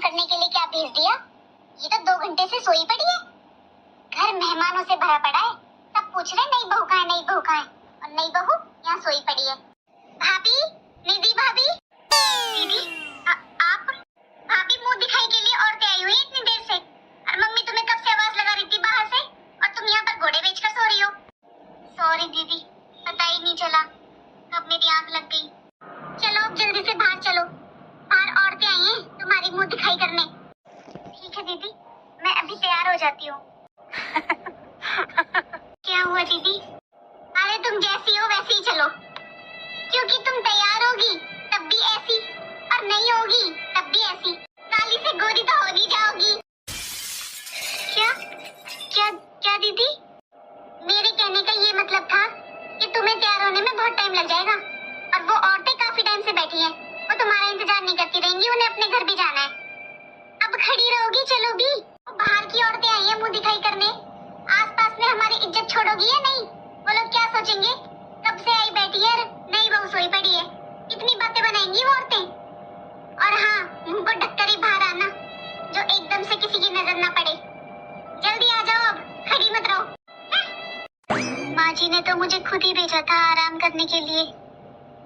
करने के लिए क्या भेज दिया? ये तो 2 घंटे से सोई पड़ी है। घर मेहमानों से भरा पड़ा है। सब पूछ रहे नई बहू कहाँ है, नई बहू कहाँ है, और नई बहू यहाँ सोई पड़ी है। भाभी, निधि भाभी, दीदी आप? भाभी मुंह दिखाई के लिए औरतें आई हुई इतनी देर से, और मम्मी तुम्हें कब से आवाज लगा रही थी बाहर से, और तुम यहाँ पर घोड़े बेचकर सो रही हो। सॉरी दीदी, पता ही नहीं चला कब मेरी आंख लग गई। चलो अब जल्दी से बाहर चलो, बाहर औरतें आई हैं तुम्हारी मुंह दिखाई करने। ठीक है दीदी, मैं अभी तैयार हो जाती हूँ। क्या हुआ दीदी? अरे तुम जैसी हो वैसी ही चलो, क्योंकि तुम तैयार होगी तब भी ऐसी, और नहीं होगी तब भी ऐसी। काली से गोरी तो हो नहीं जाओगी। क्या क्या क्या दीदी? मेरे कहने का ये मतलब था कि तुम्हें तैयार होने में बहुत टाइम लग जाएगा, और वो औरतें काफी टाइम से बैठी हैं, वो तुम्हारा इंतजार नहीं करती रहेंगी, उन्हें अपने घर भी जाना है। अब खड़ी रहोगी? चलो भी। बाहर की औरतें आई हैं मुंह दिखाई करने, आसपास में हमारी इज्जत छोड़ोगी या नहीं? वो लोग क्या सोचेंगे, कब से आई बैठी है, नई बहू सोई पड़ी है। इतनी बातें बनाएंगी वो औरतें। और हाँ, मुंह को ढककर ही बाहर आना, जो एकदम से किसी की नजर ना पड़े। जल्दी आ जाओ, अब खड़ी मत रहो। माँ जी ने तो मुझे खुद ही भेजा था आराम करने के लिए,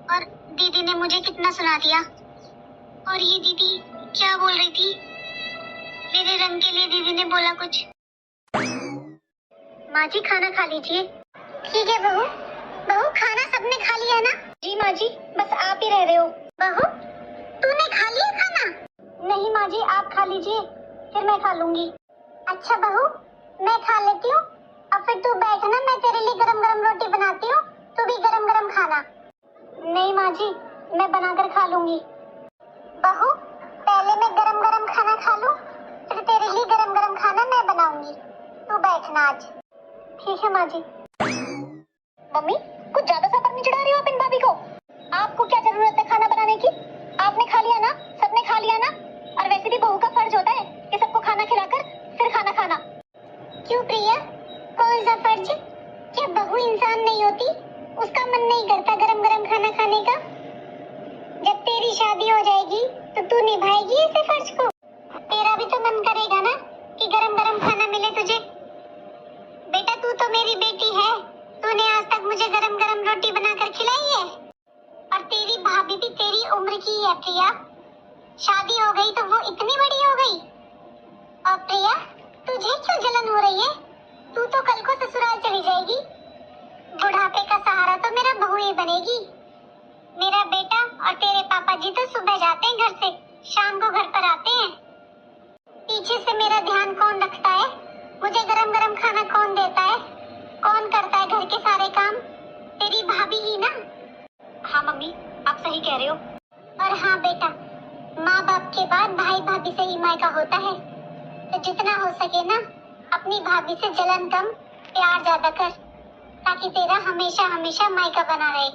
और दीदी ने मुझे कितना सुना दिया। और ये दीदी क्या बोल रही थी? मेरे रंग के लिए दीदी ने बोला कुछ। माँ जी खाना खा लीजिए। ठीक है बहू। बहू खाना सबने खा लिया ना? जी माँ जी, बस आप ही रह रहे हो। बहू तूने खा लिया खाना? नहीं माँ जी, आप खा लीजिए, फिर मैं खा लूंगी। अच्छा बहू, मैं खा लेती हूँ, अब फिर तू बैठना, मैं तेरे लिए गरम गरम रोटी बनाती हूँ, तू भी गरम गरम खाना। नहीं माँ जी, मैं बनाकर खा लूंगी। बहू पहले मैं गरम गरम खाना खा लूं, फिर तेरे लिए गरम गरम खाना मैं बनाऊंगी, तू बैठना आज। ठीक है माँ जी। मम्मी कुछ ज्यादा सफर नहीं चढ़ा रही हो आप इन भाभी को? आपको क्या जरूरत है खाना बनाने की? आपने खा लिया ना, सबने खा लिया ना, और वैसे भी बहू का फर्ज होता है कि सबको खाना खिलाकर फिर खाना खाना। क्यों प्रिया, कौन सा फर्ज? क्या बहू इंसान नहीं होती? उसका मन नहीं करता गरम गरम खाना खाने का? जब तेरी शादी हो जाएगी तो तू निभाएगी ऐसे फर्ज को? तेरा भी तो मन करेगा ना कि गरम गरम खाना मिले तुझे। बेटा तू तो मेरी बेटी है, तूने आज तक मुझे गरम गरम रोटी बनाकर खिलाई है, और तेरी भाभी भी तेरी उम्र की है प्रिया। शादी हो गई तो वो इतनी बड़ी हो गई। और प्रिया तुझे क्यों जलन हो रही है? तू तो कल को ससुराल चली जाएगी, बुढ़ापे का सहारा तो मेरा बहू ही बनेगी। मेरा बेटा और तेरे पापा जी तो सुबह जाते हैं घर से, शाम को घर पर आते हैं। पीछे से मेरा ध्यान कौन रखता है? मुझे गरम गरम खाना कौन देता है? कौन करता है घर के सारे काम? तेरी भाभी ही ना? हाँ मम्मी, आप सही कह रहे हो। और हाँ बेटा, माँ बाप के बाद भाई भाभी से ही मायका होता है, तो जितना हो सके ना अपनी भाभी से जलन कम, प्यार ज्यादा कर, ताकि तेरा हमेशा हमेशा मायका बना रहे।